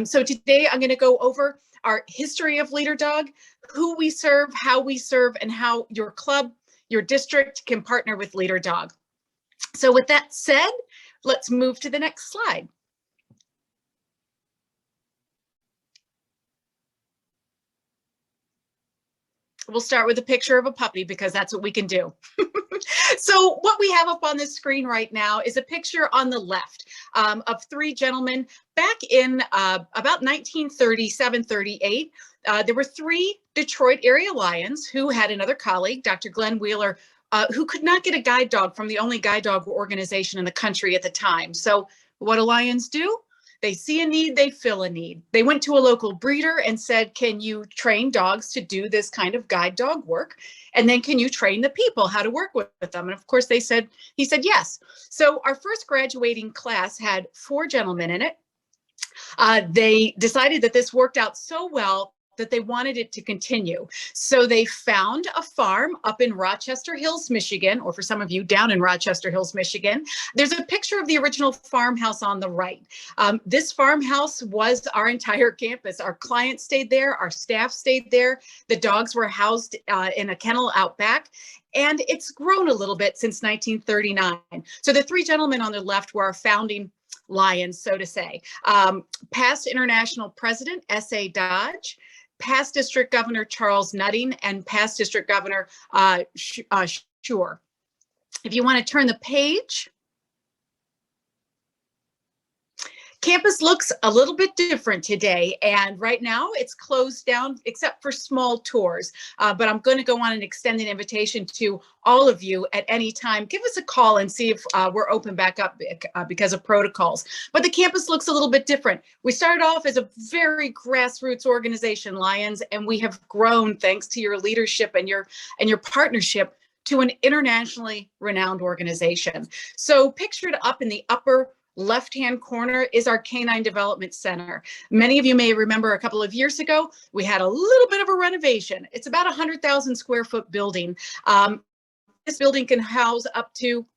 So today I'm going to go over our history of Leader Dog, who we serve, and how your club, your district can partner with Leader Dog. So with that said, let's move to the next slide. We'll start with a picture of a puppy because that's what we can do. So what we have up on the screen right now is a picture on the left of three gentlemen back in about 1937, 38. There were three Detroit area Lions who had another colleague, Dr. Glenn Wheeler, who could not get a guide dog from the only guide dog organization in the country at the time. So what do Lions do? They see a need, they fill a need. They went to a local breeder and said, can you train dogs to do this kind of guide dog work? And then can you train the people how to work with them? And of course he said yes. So our first graduating class had 4 gentlemen in it. They decided that this worked out so well that they wanted it to continue. So they found a farm up in Rochester Hills, Michigan, or for some of you down in Rochester Hills, Michigan. There's a picture of the original farmhouse on the right. This farmhouse was our entire campus. Our clients stayed there, our staff stayed there. The dogs were housed in a kennel out back. And it's grown a little bit since 1939. So the 3 gentlemen on the left were our founding Lions, so to say. Past international president, S.A. Dodge, past district governor Charles Nutting, and past district governor Shure. If you want to turn the page, campus looks a little bit different today, and right now it's closed down except for small tours. But I'm going to go on and extend an invitation to all of you at any time. Give us a call and see if we're open back up because of protocols. But the campus looks a little bit different. We started off as a very grassroots organization, Lions, and we have grown thanks to your leadership and your partnership to an internationally renowned organization. So pictured up in the upper left-hand corner is our Canine Development Center. Many of you may remember a couple of years ago, we had a little bit of a renovation. It's about 100,000 square foot building. This building can house up to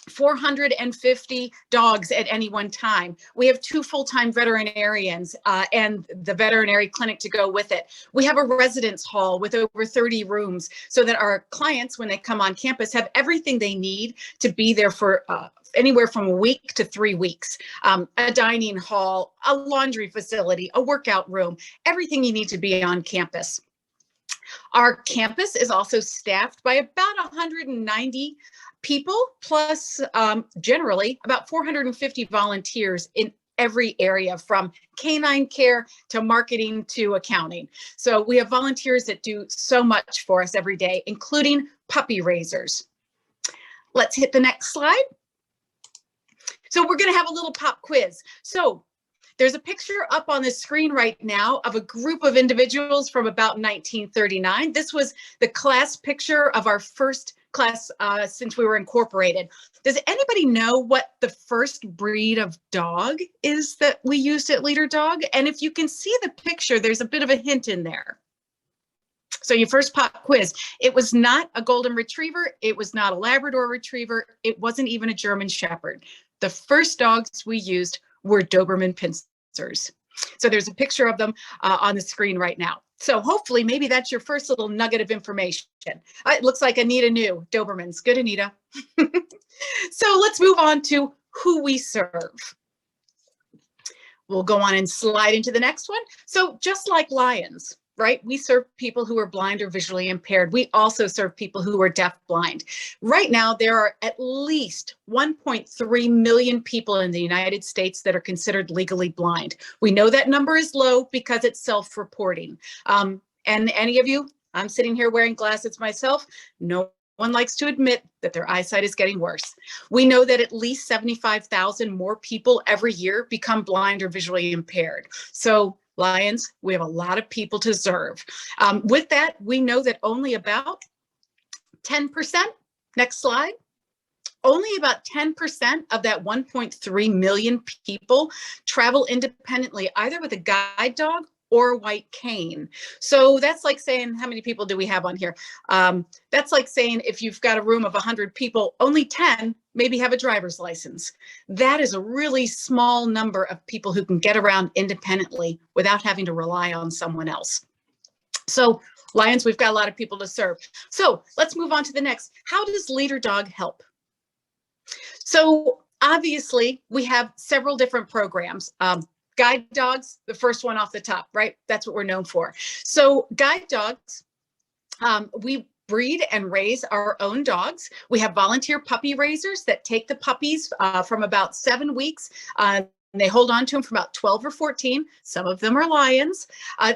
450 dogs at any one time. We have 2 full-time veterinarians and the veterinary clinic to go with it. We have a residence hall with over 30 rooms so that our clients, when they come on campus, have everything they need to be there for anywhere from a week to 3 weeks. A dining hall, a laundry facility, a workout room, everything you need to be on campus. Our campus is also staffed by about 190 people, plus generally about 450 volunteers in every area, from canine care to marketing to accounting. So we have volunteers that do so much for us every day, including puppy raisers. Let's hit the next slide. So we're going to have a little pop quiz. So there's a picture up on the screen right now of a group of individuals from about 1939. This was the class picture of our first class since we were incorporated. Does anybody know what the first breed of dog is that we used at Leader Dog? And if you can see the picture, there's a bit of a hint in there. So your first pop quiz, it was not a golden retriever. It was not a Labrador retriever. It wasn't even a German Shepherd. The first dogs we used were Doberman Pinschers. So there's a picture of them on the screen right now. So hopefully maybe that's your first little nugget of information. It looks like Anita knew Dobermans. Good, Anita. So let's move on to who we serve. We'll go on and slide into the next one. So just like Lions, right? We serve people who are blind or visually impaired. We also serve people who are deaf-blind. Right now, there are at least 1.3 million people in the United States that are considered legally blind. We know that number is low because it's self-reporting. And any of you, I'm sitting here wearing glasses myself, no one likes to admit that their eyesight is getting worse. We know that at least 75,000 more people every year become blind or visually impaired. So Lions, we have a lot of people to serve. With that, we know that only about 10%, next slide, only about 10% of that 1.3 million people travel independently, either with a guide dog or white cane. So that's like saying, how many people do we have on here? That's like saying if you've got a room of 100 people, only 10 maybe have a driver's license. That is a really small number of people who can get around independently without having to rely on someone else. So Lions, we've got a lot of people to serve. So let's move on to the next. How does Leader Dog help? So obviously we have several different programs. Guide dogs, the first one off the top, right? That's what we're known for. So guide dogs, we breed and raise our own dogs. We have volunteer puppy raisers that take the puppies from about 7 weeks. And they hold on to them for about 12 or 14. Some of them are Lions.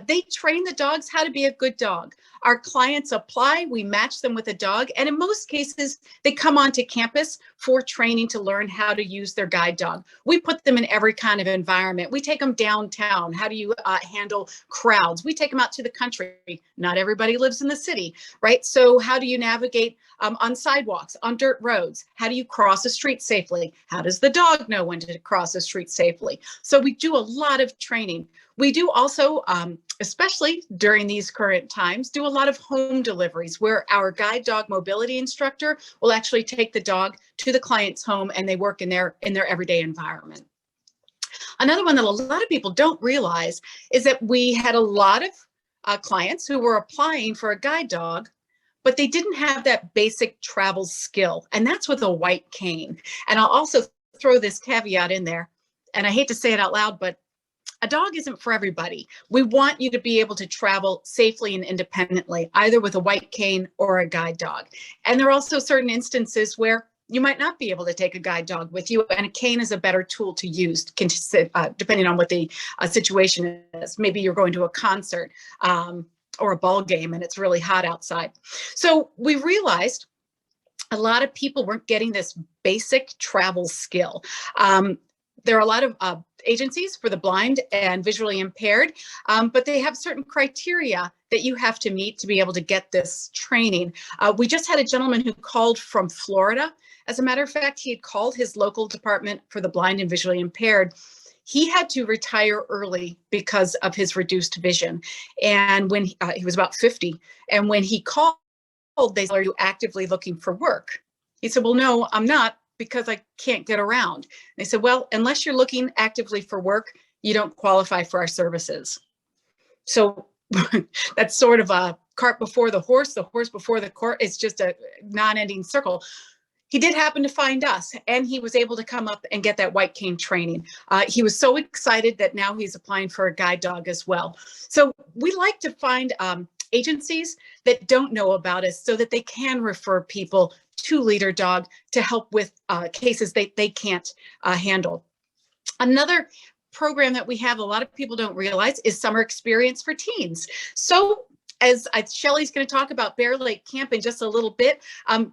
They train the dogs how to be a good dog. Our clients apply, we match them with a dog, and in most cases, they come onto campus for training to learn how to use their guide dog. We put them in every kind of environment. We take them downtown. How do you handle crowds? We take them out to the country. Not everybody lives in the city, right? So how do you navigate on sidewalks, on dirt roads? How do you cross a street safely? How does the dog know when to cross a street safely? So we do a lot of training. We do also, especially during these current times, do a lot of home deliveries where our guide dog mobility instructor will actually take the dog to the client's home and they work in their everyday environment. Another one that a lot of people don't realize is that we had a lot of clients who were applying for a guide dog, but they didn't have that basic travel skill, and that's with a white cane. And I'll also throw this caveat in there, and I hate to say it out loud, but a dog isn't for everybody. We want you to be able to travel safely and independently, either with a white cane or a guide dog. And there are also certain instances where you might not be able to take a guide dog with you, and a cane is a better tool to use, depending on what the situation is. Maybe you're going to a concert or a ball game and it's really hot outside. So we realized a lot of people weren't getting this basic travel skill. There are a lot of agencies for the blind and visually impaired, but they have certain criteria that you have to meet to be able to get this training. We just had a gentleman who called from Florida. As a matter of fact, he had called his local department for the blind and visually impaired. He had to retire early because of his reduced vision. And when he was about 50, and when he called, they said, "Are you actively looking for work?" He said, "Well, no, I'm not, because I can't get around." They said, "Well, unless you're looking actively for work, you don't qualify for our services." So that's sort of a cart before the horse before the cart. It's just a non-ending circle. He did happen to find us, and he was able to come up and get that white cane training. He was so excited that now he's applying for a guide dog as well. So we like to find agencies that don't know about us so that they can refer people to Leader Dog to help with cases they can't handle. Another program that we have, a lot of people don't realize, is summer experience for teens. So as Shelly's going to talk about Bear Lake Camp in just a little bit,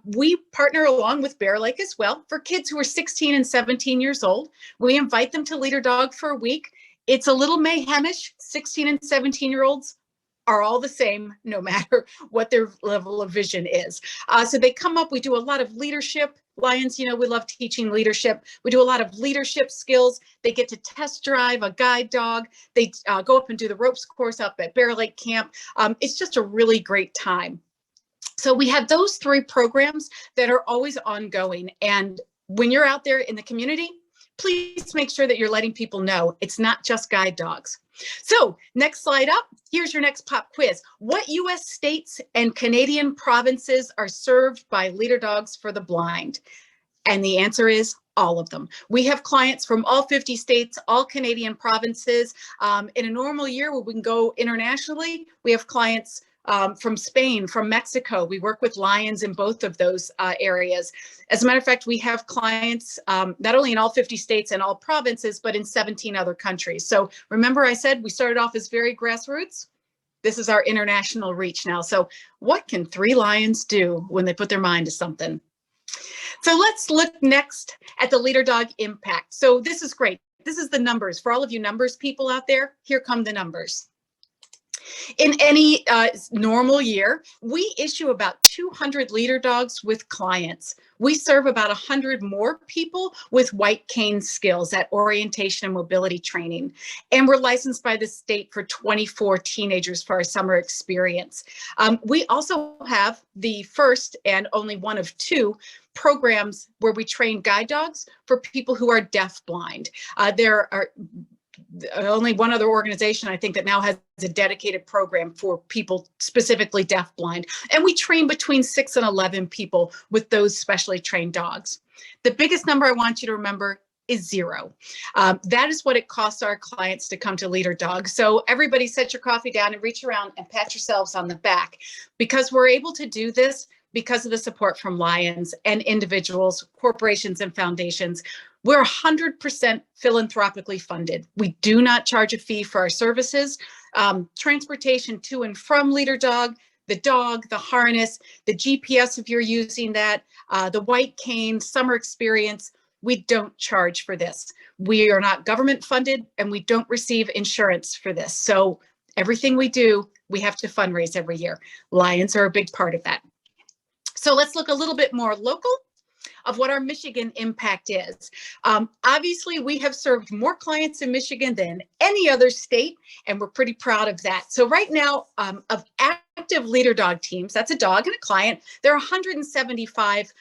we partner along with Bear Lake as well for kids who are 16 and 17 years old. We invite them to Leader Dog for a week. It's a little mayhemish. 16 and 17-year-olds are all the same, no matter what their level of vision is. So they come up, we do a lot of leadership. Lions, you know, we love teaching leadership. We do a lot of leadership skills. They get to test drive a guide dog. They go up and do the ropes course up at Bear Lake Camp. It's just a really great time. So we have those 3 programs that are always ongoing. And when you're out there in the community, please make sure that you're letting people know it's not just guide dogs. So next slide up, here's your next pop quiz. What US states and Canadian provinces are served by Leader Dogs for the Blind? And the answer is all of them. We have clients from all 50 states, all Canadian provinces. In a normal year where we can go internationally, we have clients from Spain, from Mexico. We work with Lions in both of those areas. As a matter of fact, we have clients not only in all 50 states and all provinces, but in 17 other countries. So remember I said we started off as very grassroots? This is our international reach now. So what can 3 Lions do when they put their mind to something? So let's look next at the Leader Dog impact. So this is great. This is the numbers. For all of you numbers people out there, here come the numbers. In any normal year, we issue about 200 leader dogs with clients. We serve about 100 more people with white cane skills at orientation and mobility training. And we're licensed by the state for 24 teenagers for our summer experience. We also have the first and only one of two programs where we train guide dogs for people who are deafblind. There are only one other organization, I think, that now has a dedicated program for people specifically deafblind. And we train between 6 and 11 people with those specially trained dogs. The biggest number I want you to remember is 0. That is what it costs our clients to come to Leader Dog. So everybody set your coffee down and reach around and pat yourselves on the back, because we're able to do this because of the support from Lions and individuals, corporations, and foundations. We're 100% philanthropically funded. We do not charge a fee for our services. Transportation to and from Leader Dog, the harness, the GPS if you're using that, the white cane, summer experience, we don't charge for this. We are not government funded, and we don't receive insurance for this. So everything we do, we have to fundraise every year. Lions are a big part of that. So let's look a little bit more local of what our Michigan impact is. Obviously, we have served more clients in Michigan than any other state, and we're pretty proud of that. So right now, of active Leader Dog teams, that's a dog and a client, there are 175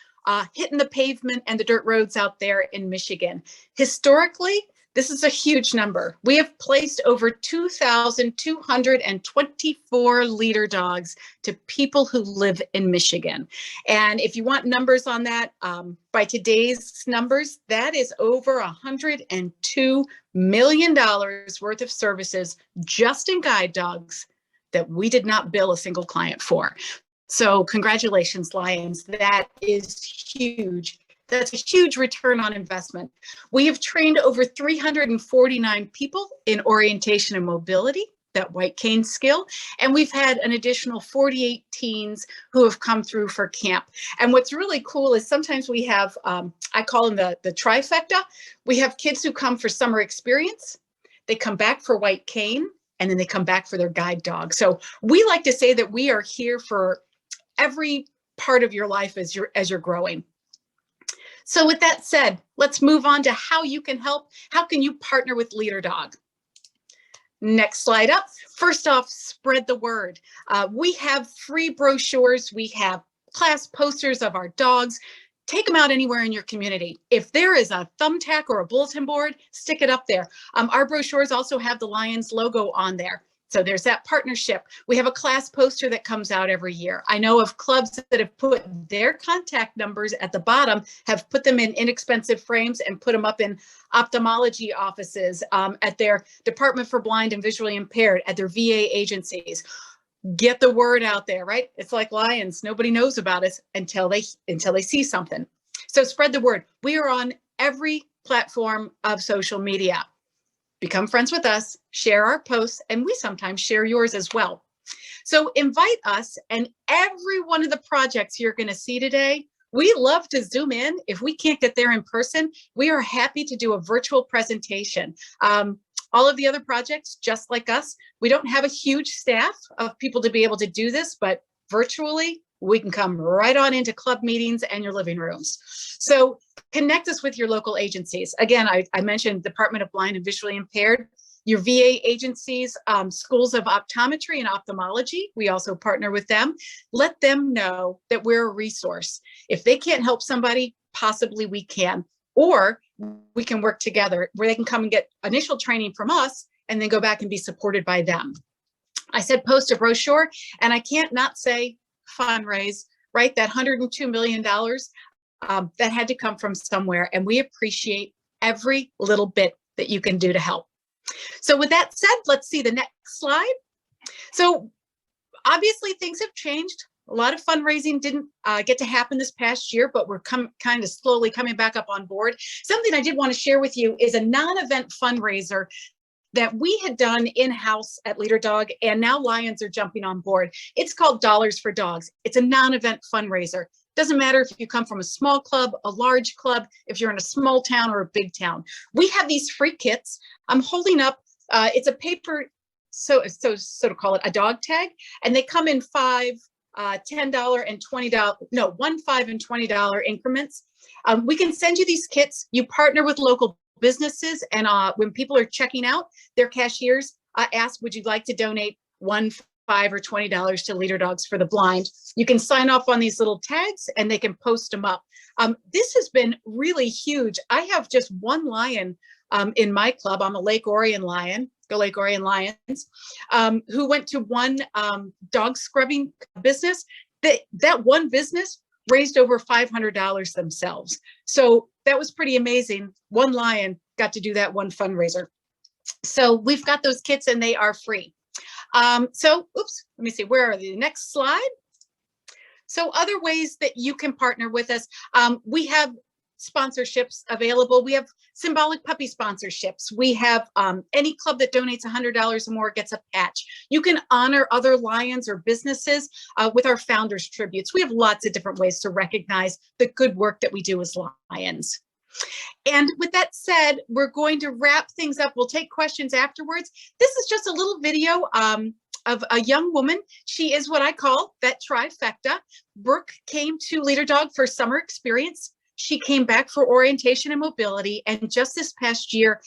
hitting the pavement and the dirt roads out there in Michigan. Historically, this is a huge number. We have placed over 2,224 Leader Dogs to people who live in Michigan. And if you want numbers on that, by today's numbers, that is over $102 million worth of services just in guide dogs that we did not bill a single client for. So congratulations, Lions. That is huge. That's a huge return on investment. We have trained over 349 people in orientation and mobility, that white cane skill, and we've had an additional 48 teens who have come through for camp. And what's really cool is sometimes we have, I call them the trifecta. We have kids who come for summer experience, they come back for white cane, and then they come back for their guide dog. So we like to say that we are here for every part of your life as you're growing. So with that said, let's move on to how you can help. How can you partner with Leader Dog? Next slide up. First off, spread the word. We have free brochures. We have class posters of our dogs. Take them out anywhere in your community. If there is a thumbtack or a bulletin board, stick it up there. Our brochures also have the Lions logo on there. So there's that partnership. We have a class poster that comes out every year. I know of clubs that have put their contact numbers at the bottom, have put them in inexpensive frames and put them up in ophthalmology offices, at their Department for Blind and Visually Impaired, at their VA agencies. Get the word out there, right? It's like Lions. Nobody knows about us until they see something. So spread the word. We are on every platform of social media. Become friends with us, share our posts, and we sometimes share yours as well. So invite us, and every one of the projects you're going to see today, we love to Zoom in. If we can't get there in person, we are happy to do a virtual presentation. All of the other projects, just like us, we don't have a huge staff of people to be able to do this, but virtually, we can come right on into club meetings and your living rooms. So connect us with your local agencies. Again, I mentioned Department of Blind and Visually Impaired, your VA agencies, schools of optometry and ophthalmology. We also partner with them. Let them know that we're a resource. If they can't help somebody, possibly we can. Or we can work together where they can come and get initial training from us and then go back and be supported by them. I said post a brochure, and I can't not say fundraise, right? That $102 million, that had to come from somewhere. And we appreciate every little bit that you can do to help. So with that said, let's see the next slide. So obviously things have changed. A lot of fundraising didn't get to happen this past year, but we're kind of slowly coming back up on board. Something I did want to share with you is a non-event fundraiser that we had done in-house at Leader Dog, and now Lions are jumping on board. It's called Dollars for Dogs. It's a non-event fundraiser. Doesn't matter if you come from a small club, a large club, if you're in a small town or a big town. We have these free kits. I'm holding up, it's a paper so to call it a dog tag, and they come in $5, $10 and $20, no, $1, $5 and $20 increments. We can send you these kits. You partner with local businesses, and when people are checking out, their cashiers ask, would you like to donate $1, $5 or $20 to Leader Dogs for the Blind? You can sign off on these little tags and they can post them up. This has been really huge. I have just one lion in my club. I'm a Lake Orion Lion, go Lake Orion Lions, who went to one dog scrubbing business. That one business raised over $500 themselves. So that was pretty amazing. One lion got to do that one fundraiser. So we've got those kits and they are free. So, oops, let me see, where are the next slide? So other ways that you can partner with us, we have sponsorships available. We have symbolic puppy sponsorships. We have any club that donates $100 or more gets a patch. You can honor other lions or businesses with our founders tributes. We have lots of different ways to recognize the good work that we do as lions. And with that said, we're going to wrap things up. We'll take questions afterwards. This is just a little video of a young woman. She is what I call that trifecta. Brooke came to Leader Dog for summer experience. She came back for orientation and mobility. And just this past year,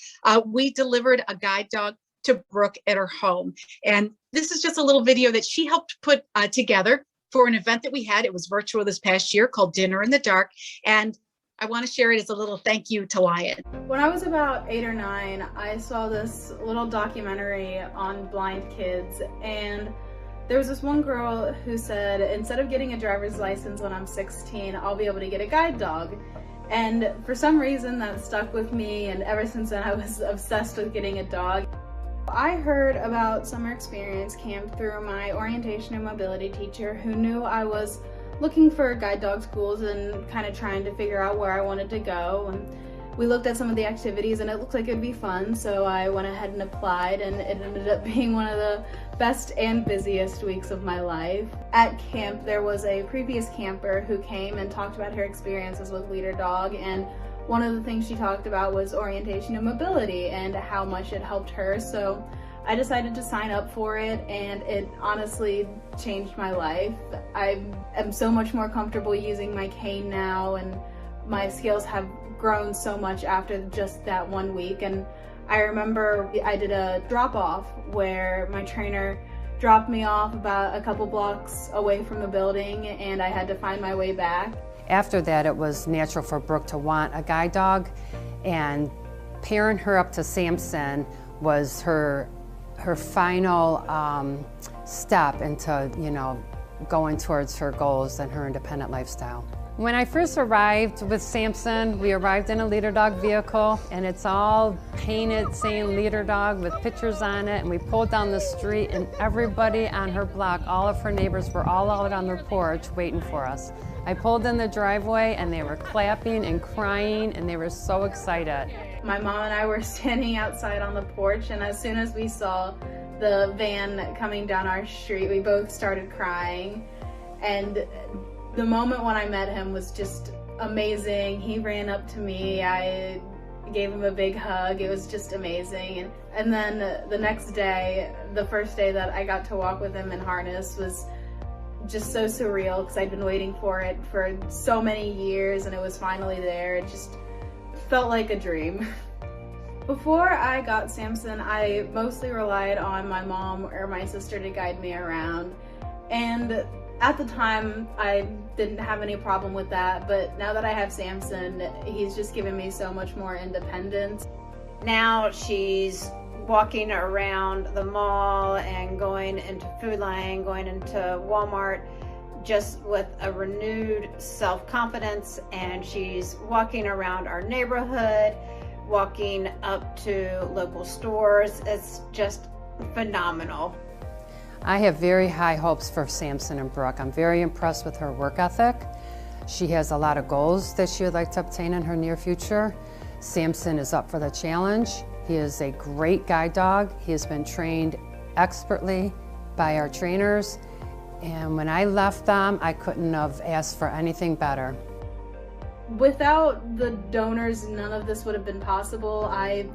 we delivered a guide dog to Brooke at her home. And this is just a little video that she helped put together for an event that we had. It was virtual this past year called Dinner in the Dark. And I want to share it as a little thank you to Lion. When I was about 8 or 9, I saw this little documentary on blind kids, and there was this one girl who said, instead of getting a driver's license when I'm 16, I'll be able to get a guide dog. And for some reason that stuck with me, and ever since then I was obsessed with getting a dog. I heard about summer experience camp through my orientation and mobility teacher, who knew I was looking for guide dog schools and kind of trying to figure out where I wanted to go. And we looked at some of the activities and it looked like it'd be fun, so I went ahead and applied, and it ended up being one of the best and busiest weeks of my life. At camp, there was a previous camper who came and talked about her experiences with Leader Dog, and one of the things she talked about was orientation and mobility and how much it helped her. So I decided to sign up for it, and it honestly changed my life. I am so much more comfortable using my cane now, and my skills have grown so much after just that 1 week. And I remember I did a drop-off where my trainer dropped me off about a couple blocks away from the building, and I had to find my way back. After that, it was natural for Brooke to want a guide dog, and pairing her up to Samson was her final step into, going towards her goals and her independent lifestyle. When I first arrived with Samson, we arrived in a Leader Dog vehicle, and it's all painted saying Leader Dog with pictures on it, and we pulled down the street, and everybody on her block, all of her neighbors, were all out on their porch waiting for us. I pulled in the driveway and they were clapping and crying, and they were so excited. My mom and I were standing outside on the porch, and as soon as we saw the van coming down our street, we both started crying. And the moment when I met him was just amazing. He ran up to me, I gave him a big hug. It was just amazing. And then the next day, the first day that I got to walk with him in harness, was just so surreal, because I'd been waiting for it for so many years, and it was finally there. It just felt like a dream. Before I got Samson, I mostly relied on my mom or my sister to guide me around, and at the time I didn't have any problem with that, but now that I have Samson, he's just given me so much more independence. Now she's walking around the mall and going into Food Lion, going into Walmart, just with a renewed self-confidence, and she's walking around our neighborhood, walking up to local stores. It's just phenomenal. I have very high hopes for Samson and Brooke. I'm very impressed with her work ethic. She has a lot of goals that she would like to obtain in her near future. Samson is up for the challenge. He is a great guide dog. He has been trained expertly by our trainers, and when I left them, I couldn't have asked for anything better. Without the donors, none of this would have been possible. I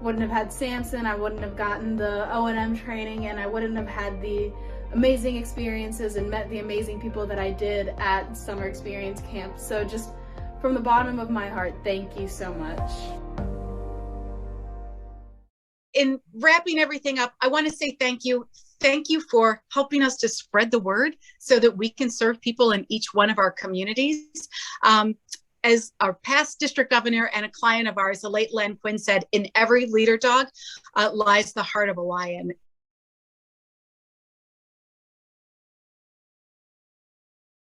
wouldn't have had Samson, I wouldn't have gotten the O&M training, and I wouldn't have had the amazing experiences and met the amazing people that I did at summer experience camp. So just from the bottom of my heart, thank you so much. In wrapping everything up, I want to say thank you. Thank you for helping us to spread the word so that we can serve people in each one of our communities. As our past district governor and a client of ours, the late Len Quinn, said, in every leader dog lies the heart of a lion.